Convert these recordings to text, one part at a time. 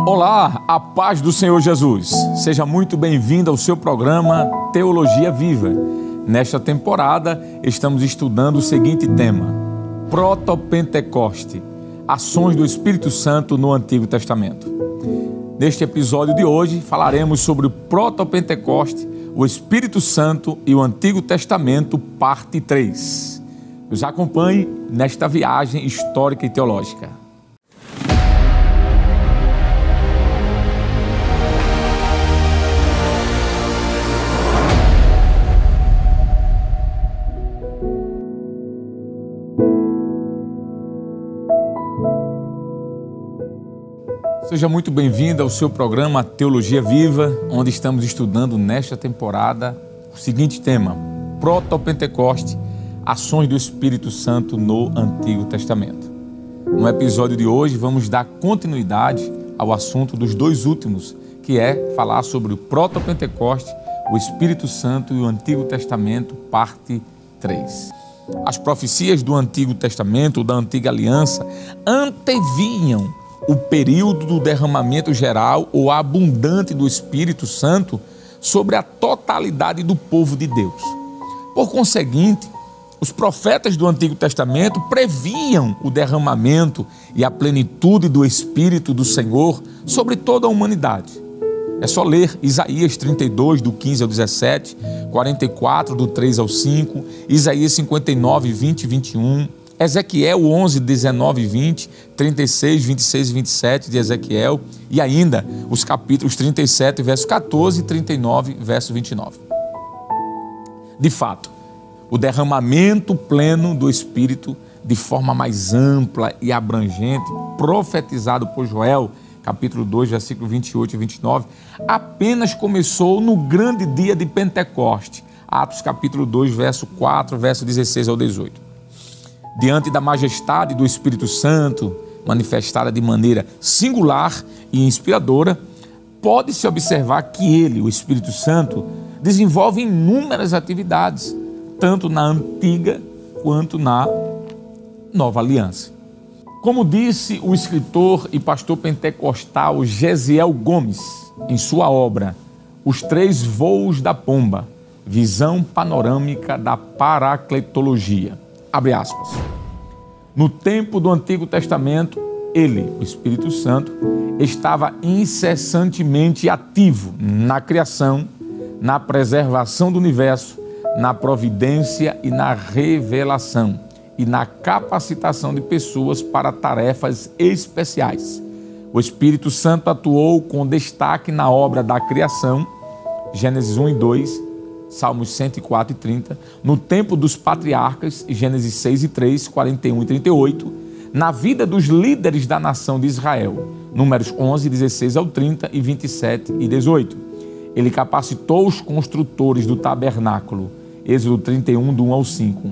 Olá, a paz do Senhor Jesus. Seja muito bem-vindo ao seu programa Teologia Viva. Nesta temporada, estamos estudando o seguinte tema: Proto-Pentecoste, ações do Espírito Santo no Antigo Testamento. Neste episódio de hoje, falaremos sobre o Proto-Pentecoste, o Espírito Santo e o Antigo Testamento, parte 3. Nos acompanhe nesta viagem histórica e teológica. Seja muito bem-vindo ao seu programa Teologia Viva, onde estamos estudando nesta temporada o seguinte tema: Proto-Pentecoste, ações do Espírito Santo no Antigo Testamento. No episódio de hoje, vamos dar continuidade ao assunto dos dois últimos, que é falar sobre o Proto-Pentecoste, o Espírito Santo e o Antigo Testamento, parte 3. As profecias do Antigo Testamento, da Antiga Aliança, antevinham o período do derramamento geral ou abundante do Espírito Santo sobre a totalidade do povo de Deus. Por conseguinte, os profetas do Antigo Testamento previam o derramamento e a plenitude do Espírito do Senhor sobre toda a humanidade. É só ler Isaías 32, do 15 ao 17, 44, do 3 ao 5, Isaías 59, 20 e 21, Ezequiel 11, 19 e 20, 36, 26 e 27 de Ezequiel e ainda os capítulos 37, verso 14 e 39, verso 29. De fato, o derramamento pleno do Espírito de forma mais ampla e abrangente, profetizado por Joel, capítulo 2, versículo 28 e 29, apenas começou no grande dia de Pentecoste, Atos capítulo 2, verso 4, verso 16 ao 18. Diante da majestade do Espírito Santo, manifestada de maneira singular e inspiradora, pode-se observar que ele, o Espírito Santo, desenvolve inúmeras atividades, tanto na antiga quanto na nova aliança. Como disse o escritor e pastor pentecostal Gesiel Gomes, em sua obra Os Três Voos da Pomba, visão panorâmica da paracletologia, abre aspas: no tempo do Antigo Testamento, ele, o Espírito Santo, estava incessantemente ativo na criação, na preservação do universo, na providência e na revelação, e na capacitação de pessoas para tarefas especiais. O Espírito Santo atuou com destaque na obra da criação, Gênesis 1 e 2, Salmos 104 e 30, no tempo dos patriarcas, Gênesis 6 e 3, 41 e 38, na vida dos líderes da nação de Israel, Números 11, 16 ao 30 e 27 e 18. Ele capacitou os construtores do tabernáculo, Êxodo 31, do 1 ao 5.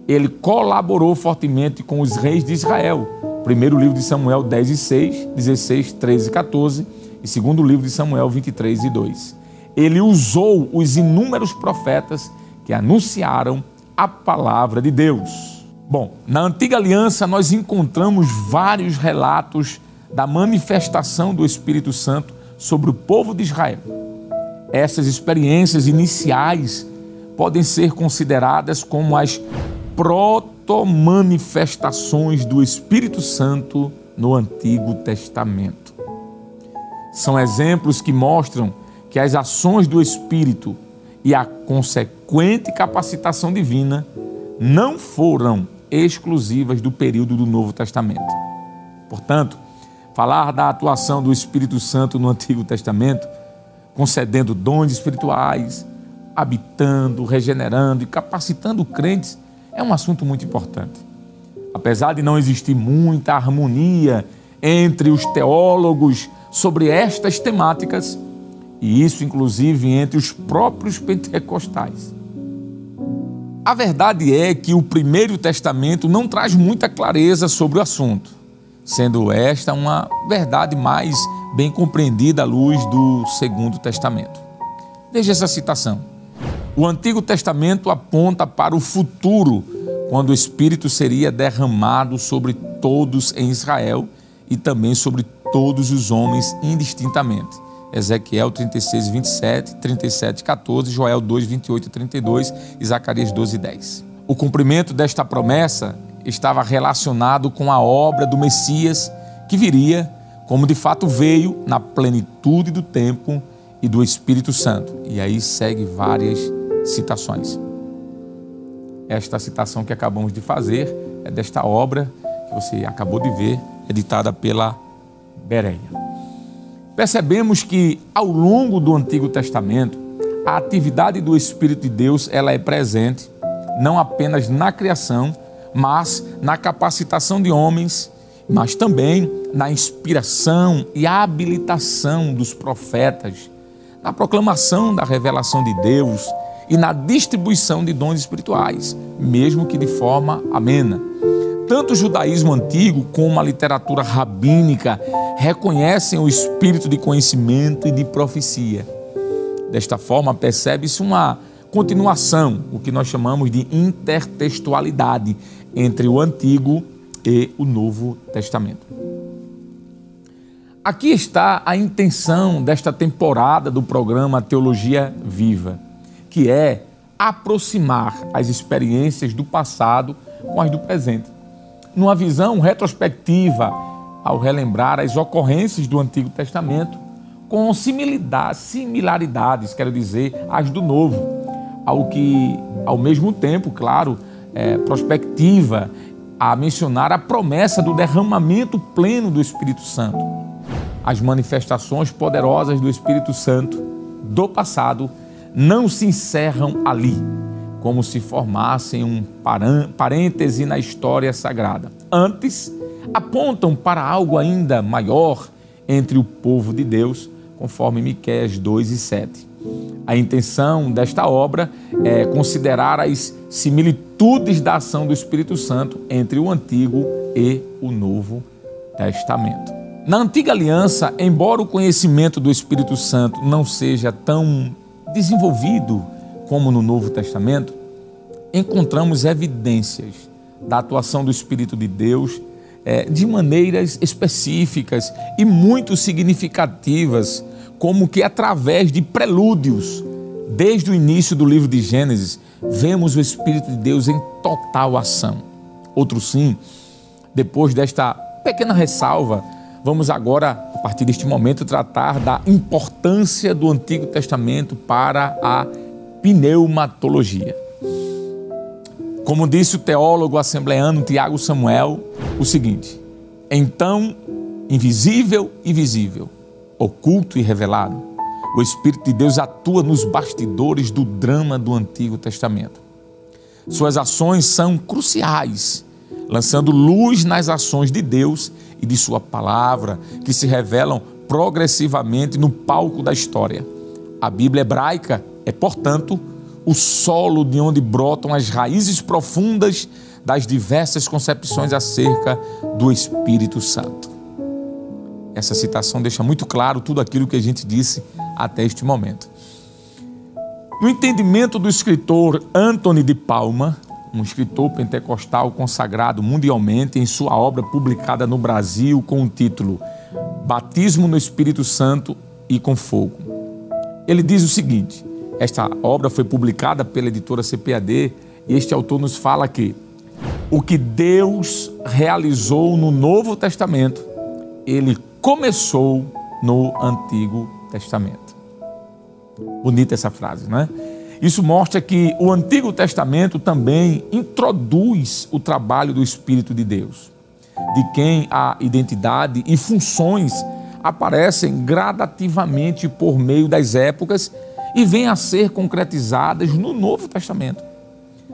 Ele colaborou fortemente com os reis de Israel, primeiro livro de Samuel 10 e 6, 16, 13 e 14, e segundo livro de Samuel 23 e 2. Ele usou os inúmeros profetas que anunciaram a palavra de Deus. Bom, na Antiga Aliança nós encontramos vários relatos da manifestação do Espírito Santo sobre o povo de Israel. Essas experiências iniciais podem ser consideradas como as proto-manifestações do Espírito Santo no Antigo Testamento. São exemplos que mostram que as ações do Espírito e a consequente capacitação divina não foram exclusivas do período do Novo Testamento. Portanto, falar da atuação do Espírito Santo no Antigo Testamento, concedendo dons espirituais, habitando, regenerando e capacitando crentes, é um assunto muito importante. Apesar de não existir muita harmonia entre os teólogos sobre estas temáticas, e isso inclusive entre os próprios pentecostais, a verdade é que o Primeiro Testamento não traz muita clareza sobre o assunto, sendo esta uma verdade mais bem compreendida à luz do Segundo Testamento. Veja essa citação: o Antigo Testamento aponta para o futuro, quando o Espírito seria derramado sobre todos em Israel e também sobre todos os homens indistintamente. Ezequiel 36, 27, 37, 14, Joel 2, 28 e 32 e Zacarias 12, 10. O cumprimento desta promessa estava relacionado com a obra do Messias que viria, como de fato veio, na plenitude do tempo e do Espírito Santo. E aí segue várias citações. Esta citação que acabamos de fazer é desta obra que você acabou de ver, editada pela Bereia. Percebemos que ao longo do Antigo Testamento, a atividade do Espírito de Deus ela é presente não apenas na criação, mas na capacitação de homens, mas também na inspiração e habilitação dos profetas, na proclamação da revelação de Deus e na distribuição de dons espirituais, mesmo que de forma amena. Tanto o judaísmo antigo como a literatura rabínica reconhecem o espírito de conhecimento e de profecia. Desta forma, percebe-se uma continuação, o que nós chamamos de intertextualidade entre o Antigo e o Novo Testamento. Aqui está a intenção desta temporada do programa Teologia Viva, que é aproximar as experiências do passado com as do presente, numa visão retrospectiva, ao relembrar as ocorrências do Antigo Testamento com similaridades, quero dizer, as do Novo, ao mesmo tempo, claro, prospectiva a mencionar a promessa do derramamento pleno do Espírito Santo. As manifestações poderosas do Espírito Santo do passado não se encerram ali, como se formassem um parêntese na história sagrada. Antes, apontam para algo ainda maior entre o povo de Deus, conforme Miqueias 2 e 7. A intenção desta obra é considerar as similitudes da ação do Espírito Santo entre o Antigo e o Novo Testamento. Na Antiga Aliança, embora o conhecimento do Espírito Santo não seja tão desenvolvido como no Novo Testamento, encontramos evidências da atuação do Espírito de Deus de maneiras específicas e muito significativas, como que através de prelúdios, desde o início do livro de Gênesis, vemos o Espírito de Deus em total ação. Outro sim, depois desta pequena ressalva, vamos agora, a partir deste momento, tratar da importância do Antigo Testamento para a pneumatologia. Como disse o teólogo assembleano Tiago Samuel, o seguinte: então, invisível e visível, oculto e revelado, o Espírito de Deus atua nos bastidores do drama do Antigo Testamento. Suas ações são cruciais, lançando luz nas ações de Deus e de sua palavra, que se revelam progressivamente no palco da história. A Bíblia hebraica é, portanto, o solo de onde brotam as raízes profundas das diversas concepções acerca do Espírito Santo. Essa citação deixa muito claro tudo aquilo que a gente disse até este momento. No entendimento do escritor Anthony de Palma, um escritor pentecostal consagrado mundialmente em sua obra publicada no Brasil com o título Batismo no Espírito Santo e com Fogo. Ele diz o seguinte: esta obra foi publicada pela editora CPAD e este autor nos fala que o que Deus realizou no Novo Testamento, Ele começou no Antigo Testamento. Bonita essa frase, não é? Isso mostra que o Antigo Testamento também introduz o trabalho do Espírito de Deus, de quem a identidade e funções aparecem gradativamente por meio das épocas e vêm a ser concretizadas no Novo Testamento.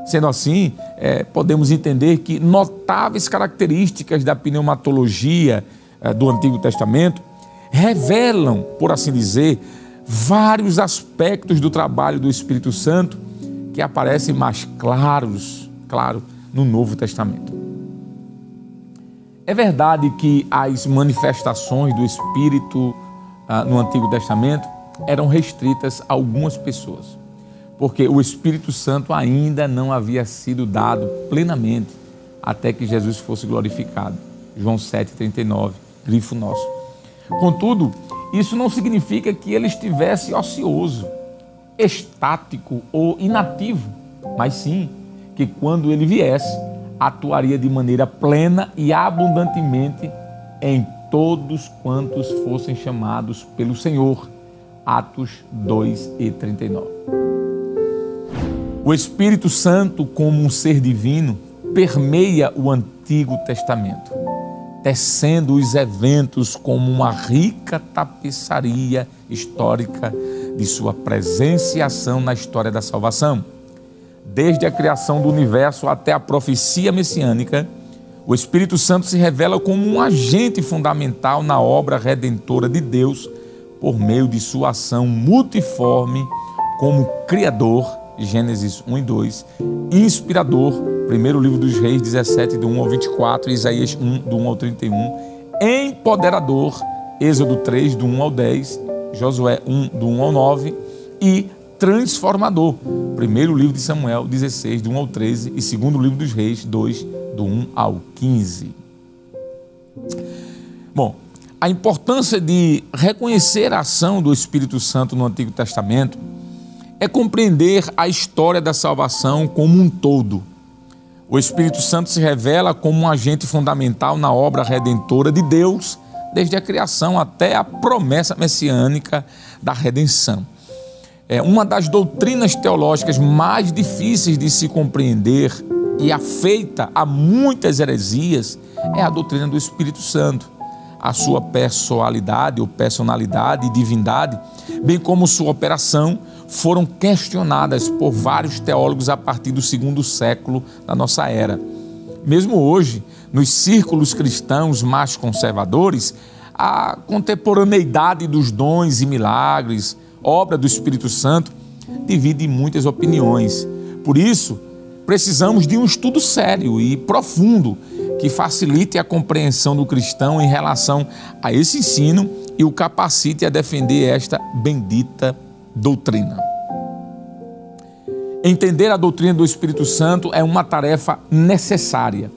Sendo assim, podemos entender que notáveis características da pneumatologia do Antigo Testamento revelam, por assim dizer, vários aspectos do trabalho do Espírito Santo que aparecem mais claros, no Novo Testamento. É verdade que as manifestações do Espírito no Antigo Testamento eram restritas a algumas pessoas, porque o Espírito Santo ainda não havia sido dado plenamente até que Jesus fosse glorificado. João 7,39, grifo nosso. Contudo, isso não significa que ele estivesse ocioso, estático ou inativo, mas sim que quando ele viesse, atuaria de maneira plena e abundantemente em todos quantos fossem chamados pelo Senhor. Atos 2:39. O Espírito Santo, como um ser divino, permeia o Antigo Testamento, tecendo os eventos como uma rica tapeçaria histórica de sua presença e ação na história da salvação. Desde a criação do universo até a profecia messiânica, o Espírito Santo se revela como um agente fundamental na obra redentora de Deus por meio de sua ação multiforme como Criador, Gênesis 1 e 2, inspirador, primeiro livro dos Reis 17, do 1 ao 24, Isaías 1, do 1 ao 31, empoderador, Êxodo 3, do 1 ao 10, Josué 1, do 1 ao 9, e transformador, primeiro livro de Samuel 16, do 1 ao 13, e segundo livro dos Reis 2, do 1 ao 15. Bom, a importância de reconhecer a ação do Espírito Santo no Antigo Testamento é compreender a história da salvação como um todo. O Espírito Santo se revela como um agente fundamental na obra redentora de Deus, desde a criação até a promessa messiânica da redenção. Uma das doutrinas teológicas mais difíceis de se compreender e afeita a muitas heresias é a doutrina do Espírito Santo. A sua pessoalidade ou personalidade e divindade, bem como sua operação, foram questionadas por vários teólogos a partir do segundo século da nossa era. Mesmo hoje, nos círculos cristãos mais conservadores, a contemporaneidade dos dons e milagres, obra do Espírito Santo, divide muitas opiniões. Por isso, precisamos de um estudo sério e profundo que facilite a compreensão do cristão em relação a esse ensino e o capacite a defender esta bendita doutrina. Entender a doutrina do Espírito Santo é uma tarefa necessária,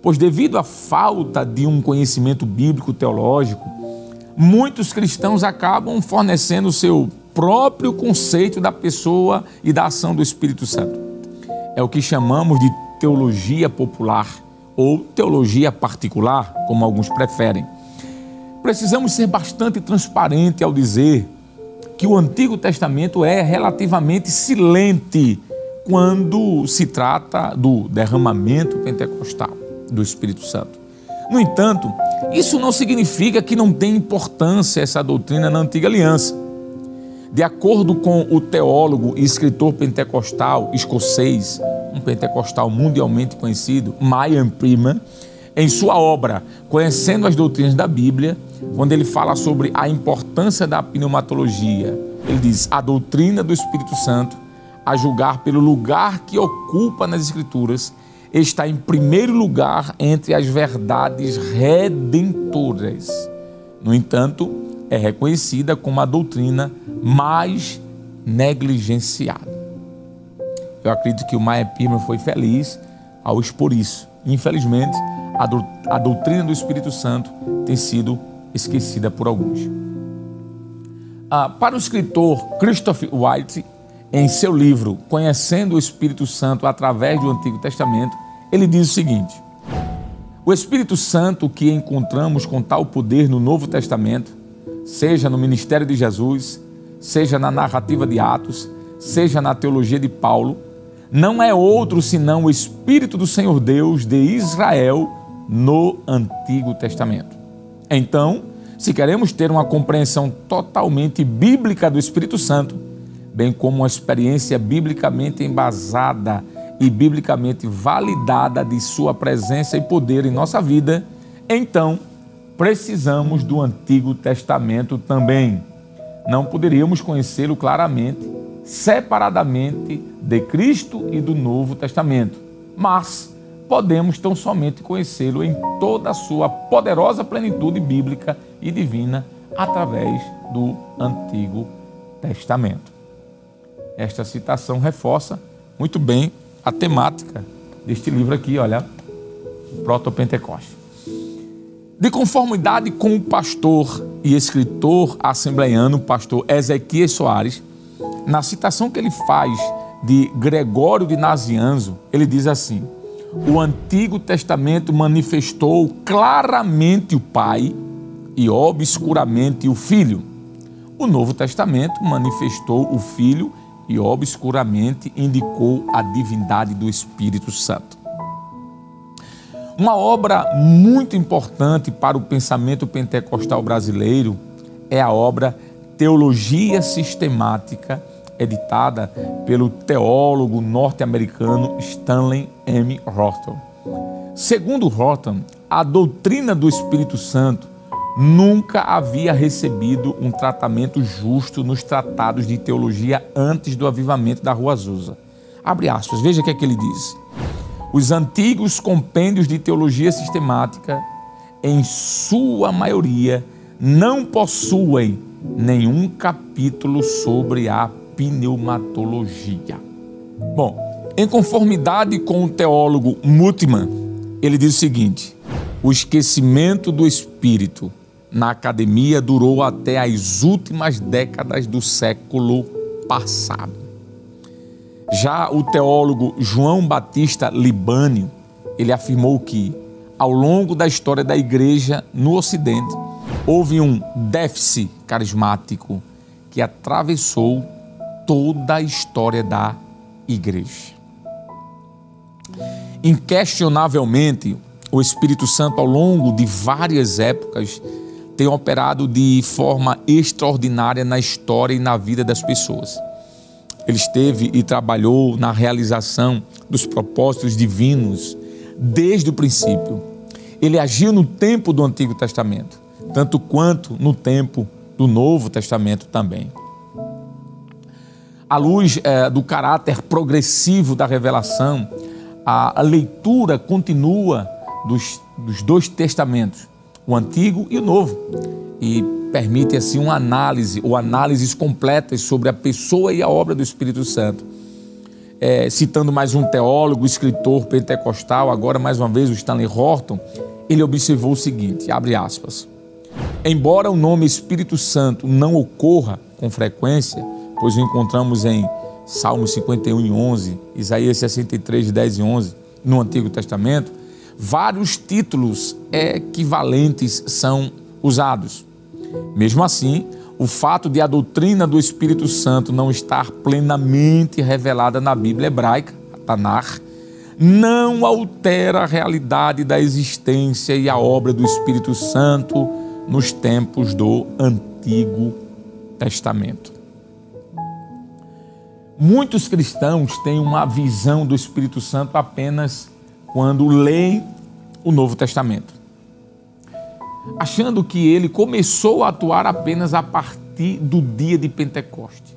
pois devido à falta de um conhecimento bíblico teológico, muitos cristãos acabam fornecendo o seu próprio conceito da pessoa e da ação do Espírito Santo. É o que chamamos de teologia popular ou teologia particular, como alguns preferem. Precisamos ser bastante transparentes ao dizer que o Antigo Testamento é relativamente silente quando se trata do derramamento pentecostal do Espírito Santo. No entanto, isso não significa que não tem importância essa doutrina na Antiga Aliança. De acordo com o teólogo e escritor pentecostal escocês, um pentecostal mundialmente conhecido, Maian Prima, em sua obra Conhecendo as Doutrinas da Bíblia, quando ele fala sobre a importância da pneumatologia, ele diz: a doutrina do Espírito Santo, a julgar pelo lugar que ocupa nas Escrituras, está em primeiro lugar entre as verdades redentoras. No entanto, é reconhecida como a doutrina mais negligenciada. Eu acredito que o Maian Prima foi feliz ao expor isso. Infelizmente, a doutrina do Espírito Santo tem sido esquecida por alguns. Para o escritor Christopher White, em seu livro Conhecendo o Espírito Santo através do Antigo Testamento, ele diz o seguinte: o Espírito Santo que encontramos com tal poder no Novo Testamento, seja no ministério de Jesus, seja na narrativa de Atos, seja na teologia de Paulo, não é outro senão o Espírito do Senhor Deus de Israel no Antigo Testamento. Então, se queremos ter uma compreensão totalmente bíblica do Espírito Santo, bem como uma experiência biblicamente embasada e biblicamente validada de sua presença e poder em nossa vida, então precisamos do Antigo Testamento também. Não poderíamos conhecê-lo claramente, separadamente de Cristo e do Novo Testamento, mas podemos tão somente conhecê-lo em toda a sua poderosa plenitude bíblica e divina através do Antigo Testamento. Esta citação reforça muito bem a temática deste livro aqui, olha, Proto-Pentecoste. De conformidade com o pastor e escritor assembleiano, pastor Ezequias Soares, na citação que ele faz de Gregório de Nazianzo, ele diz assim: o Antigo Testamento manifestou claramente o Pai e obscuramente o Filho. O Novo Testamento manifestou o Filho e obscuramente indicou a divindade do Espírito Santo. Uma obra muito importante para o pensamento pentecostal brasileiro é a obra Teologia Sistemática, editada pelo teólogo norte-americano Stanley M. Horton. Segundo Horton, a doutrina do Espírito Santo nunca havia recebido um tratamento justo nos tratados de teologia antes do avivamento da Rua Azusa. Abre aspas, veja o que é que ele diz. Os antigos compêndios de teologia sistemática, em sua maioria, não possuem nenhum capítulo sobre a pneumatologia. Bom, em conformidade com o teólogo Muthmann, ele diz o seguinte: o esquecimento do Espírito na academia durou até as últimas décadas do século passado. Já o teólogo João Batista Libânio, ele afirmou que, ao longo da história da igreja no Ocidente, houve um déficit carismático que atravessou toda a história da igreja. Inquestionavelmente, o Espírito Santo, ao longo de várias épocas, tem operado de forma extraordinária na história e na vida das pessoas. Ele esteve e trabalhou na realização dos propósitos divinos desde o princípio. Ele agiu no tempo do Antigo Testamento, tanto quanto no tempo do Novo Testamento também. À luz do caráter progressivo da revelação, a leitura continua dos dois testamentos, o Antigo e o Novo, e permite assim uma análise ou análises completas sobre a pessoa e a obra do Espírito Santo. Citando mais um teólogo, escritor pentecostal, agora mais uma vez o Stanley Horton, ele observou o seguinte, abre aspas: embora o nome Espírito Santo não ocorra com frequência, pois o encontramos em Salmos 51:11, Isaías 63:10 e 11, no Antigo Testamento, vários títulos equivalentes são usados. Mesmo assim, o fato de a doutrina do Espírito Santo não estar plenamente revelada na Bíblia hebraica, a Tanakh, não altera a realidade da existência e a obra do Espírito Santo nos tempos do Antigo Testamento. Muitos cristãos têm uma visão do Espírito Santo apenas quando leem o Novo Testamento, achando que ele começou a atuar apenas a partir do dia de Pentecoste.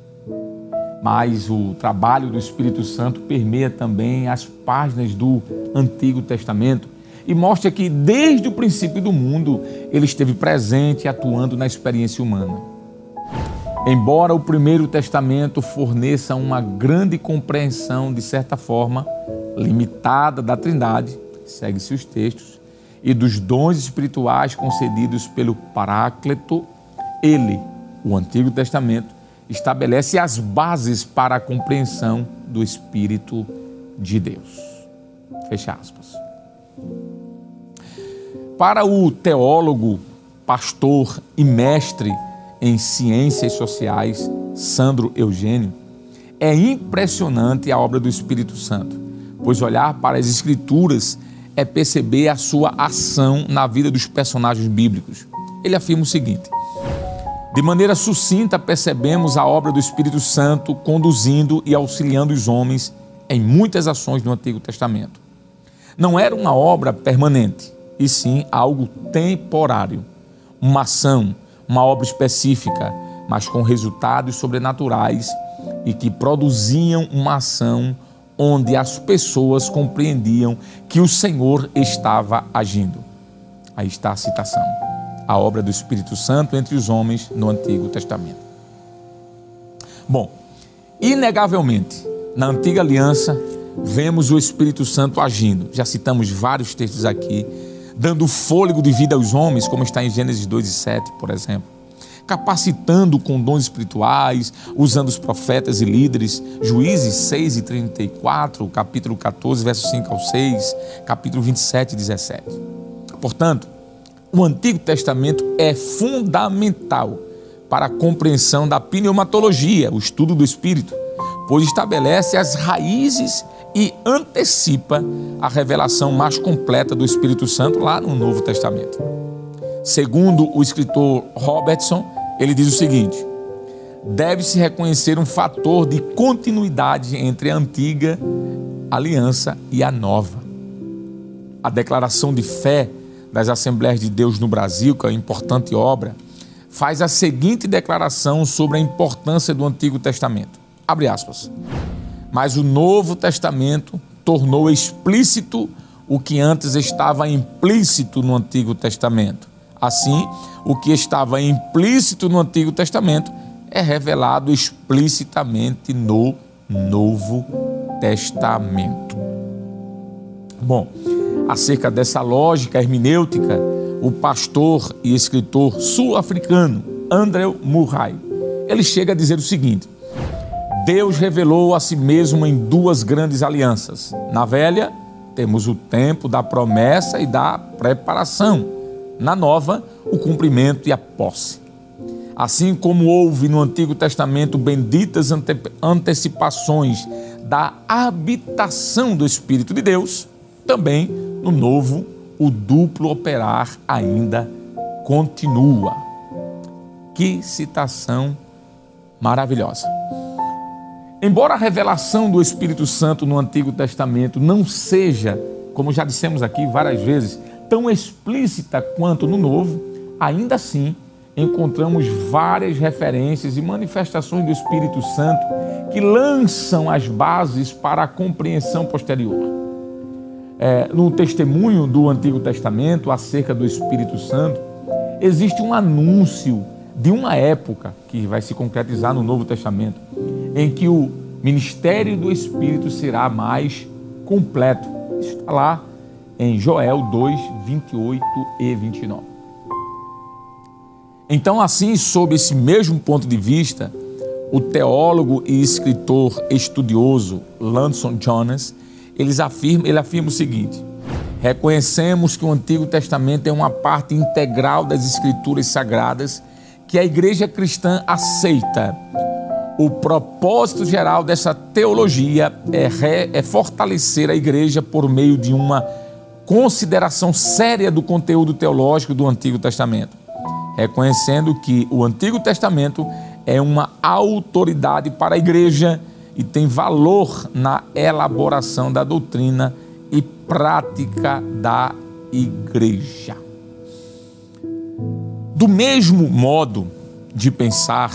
Mas o trabalho do Espírito Santo permeia também as páginas do Antigo Testamento e mostra que desde o princípio do mundo ele esteve presente e atuando na experiência humana. Embora o Primeiro Testamento forneça uma grande compreensão, de certa forma, limitada da Trindade, segue-se os textos, e dos dons espirituais concedidos pelo Paráclito, ele, o Antigo Testamento, estabelece as bases para a compreensão do Espírito de Deus. Fecha aspas. Para o teólogo, pastor e mestre em ciências sociais, Sandro Eugênio, é impressionante a obra do Espírito Santo, pois olhar para as Escrituras é perceber a sua ação na vida dos personagens bíblicos. Ele afirma o seguinte: de maneira sucinta percebemos a obra do Espírito Santo conduzindo e auxiliando os homens em muitas ações do Antigo Testamento. Não era uma obra permanente, e sim algo temporário, uma ação, uma obra específica, mas com resultados sobrenaturais e que produziam uma ação onde as pessoas compreendiam que o Senhor estava agindo. Aí está a citação. A obra do Espírito Santo entre os homens no Antigo Testamento. Bom, inegavelmente, na Antiga Aliança, vemos o Espírito Santo agindo. Já citamos vários textos aqui, dando fôlego de vida aos homens, como está em Gênesis 2:7, por exemplo, capacitando com dons espirituais, usando os profetas e líderes, Juízes 6:34, capítulo 14, versos 5 ao 6, capítulo 27:17. Portanto, o Antigo Testamento é fundamental para a compreensão da pneumatologia, o estudo do Espírito, pois estabelece as raízes e antecipa a revelação mais completa do Espírito Santo lá no Novo Testamento. Segundo o escritor Robertson, ele diz o seguinte: deve-se reconhecer um fator de continuidade entre a antiga aliança e a nova. A declaração de fé das Assembleias de Deus no Brasil, que é uma importante obra, faz a seguinte declaração sobre a importância do Antigo Testamento. Abre aspas. Mas o Novo Testamento tornou explícito o que antes estava implícito no Antigo Testamento. Assim, o que estava implícito no Antigo Testamento é revelado explicitamente no Novo Testamento. Bom, acerca dessa lógica hermenêutica, o pastor e escritor sul-africano Andrew Murray, ele chega a dizer o seguinte: Deus revelou a si mesmo em duas grandes alianças. Na velha, temos o tempo da promessa e da preparação. Na nova, o cumprimento e a posse. Assim como houve no Antigo Testamento benditas antecipações da habitação do Espírito de Deus, também no Novo, o duplo operar ainda continua. Que citação maravilhosa! Embora a revelação do Espírito Santo no Antigo Testamento não seja, como já dissemos aqui várias vezes, tão explícita quanto no Novo, ainda assim encontramos várias referências e manifestações do Espírito Santo que lançam as bases para a compreensão posterior. No testemunho do Antigo Testamento acerca do Espírito Santo, existe um anúncio de uma época que vai se concretizar no Novo Testamento, em que o ministério do Espírito será mais completo. Isso está lá em Joel 2, 28 e 29. Então, assim, sob esse mesmo ponto de vista, o teólogo e escritor estudioso Landon Jones, ele afirma o seguinte: reconhecemos que o Antigo Testamento é uma parte integral das Escrituras Sagradas que a Igreja cristã aceita. O propósito geral dessa teologia é fortalecer a Igreja por meio de uma consideração séria do conteúdo teológico do Antigo Testamento, reconhecendo que o Antigo Testamento é uma autoridade para a Igreja e tem valor na elaboração da doutrina e prática da Igreja. Do mesmo modo de pensar,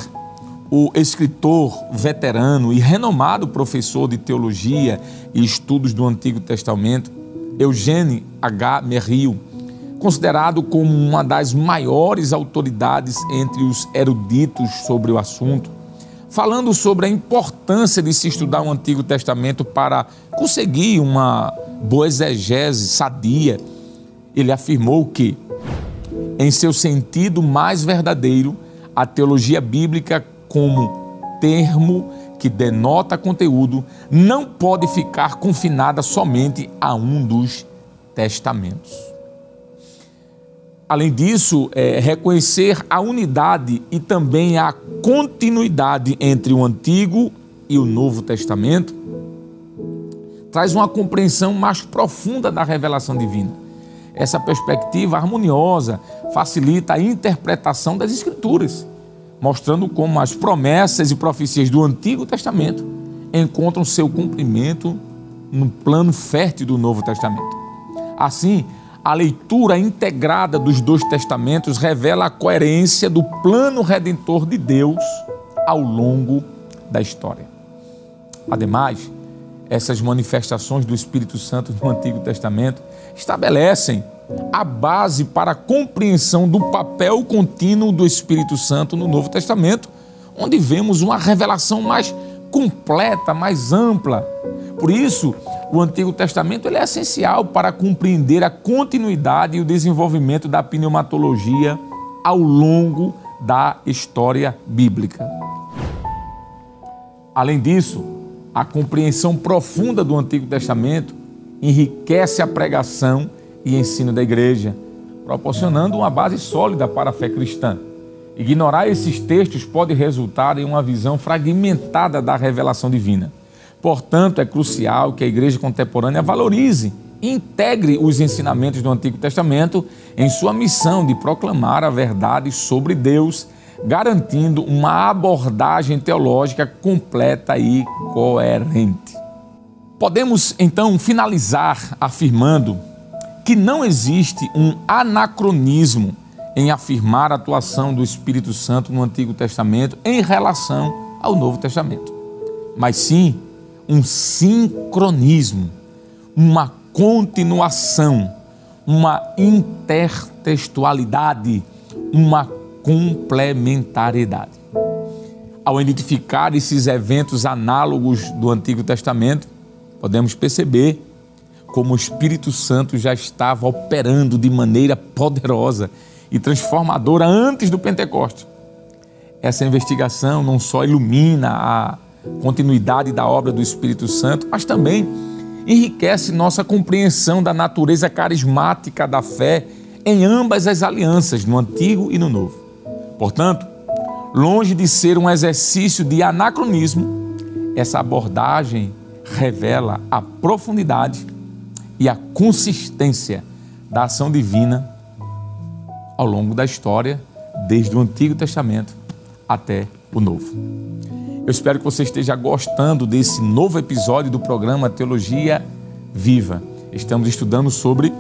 o escritor veterano e renomado professor de teologia e estudos do Antigo Testamento, Eugene H. Merrill, considerado como uma das maiores autoridades entre os eruditos sobre o assunto, falando sobre a importância de se estudar o Antigo Testamento para conseguir uma boa exegese sadia, ele afirmou que, em seu sentido mais verdadeiro, a teologia bíblica, como termo que denota conteúdo, não pode ficar confinada somente a um dos testamentos. Além disso, reconhecer a unidade e também a continuidade entre o Antigo e o Novo Testamento traz uma compreensão mais profunda da revelação divina. Essa perspectiva harmoniosa facilita a interpretação das Escrituras, mostrando como as promessas e profecias do Antigo Testamento encontram seu cumprimento no plano fértil do Novo Testamento. Assim, a leitura integrada dos dois testamentos revela a coerência do plano redentor de Deus ao longo da história. Ademais, essas manifestações do Espírito Santo no Antigo Testamento estabelecem a base para a compreensão do papel contínuo do Espírito Santo no Novo Testamento, onde vemos uma revelação mais completa, mais ampla. Por isso, o Antigo Testamento ele é essencial para compreender a continuidade e o desenvolvimento da pneumatologia ao longo da história bíblica. Além disso, a compreensão profunda do Antigo Testamento enriquece a pregação e ensino da igreja, proporcionando uma base sólida para a fé cristã. Ignorar esses textos pode resultar em uma visão fragmentada da revelação divina. Portanto, é crucial que a igreja contemporânea valorize e integre os ensinamentos do Antigo Testamento em sua missão de proclamar a verdade sobre Deus, garantindo uma abordagem teológica completa e coerente. Podemos, então, finalizar afirmando que não existe um anacronismo em afirmar a atuação do Espírito Santo no Antigo Testamento em relação ao Novo Testamento, mas sim um sincronismo, uma continuação, uma intertextualidade, uma complementariedade. Ao identificar esses eventos análogos do Antigo Testamento, podemos perceber como o Espírito Santo já estava operando de maneira poderosa e transformadora antes do Pentecostes. Essa investigação não só ilumina a continuidade da obra do Espírito Santo, mas também enriquece nossa compreensão da natureza carismática da fé em ambas as alianças, no Antigo e no Novo. Portanto, longe de ser um exercício de anacronismo, essa abordagem revela a profundidade e a consistência da ação divina ao longo da história, desde o Antigo Testamento até o Novo. Eu espero que você esteja gostando desse novo episódio do programa Teologia Viva. Estamos estudando sobre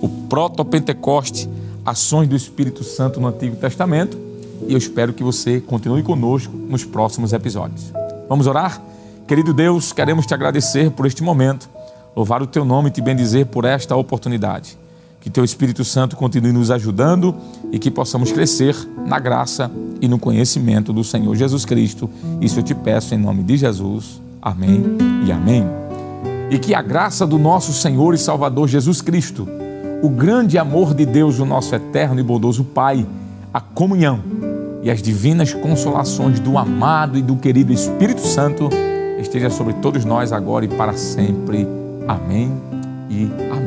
o Proto-Pentecoste, ações do Espírito Santo no Antigo Testamento, e eu espero que você continue conosco nos próximos episódios. Vamos orar? Querido Deus, queremos te agradecer por este momento, louvar o teu nome e te bendizer por esta oportunidade. Que teu Espírito Santo continue nos ajudando e que possamos crescer na graça e no conhecimento do Senhor Jesus Cristo. Isso eu te peço em nome de Jesus. Amém e amém. E que a graça do nosso Senhor e Salvador Jesus Cristo, o grande amor de Deus, o nosso eterno e bondoso Pai, a comunhão e as divinas consolações do amado e do querido Espírito Santo esteja sobre todos nós agora e para sempre. Amém e amém.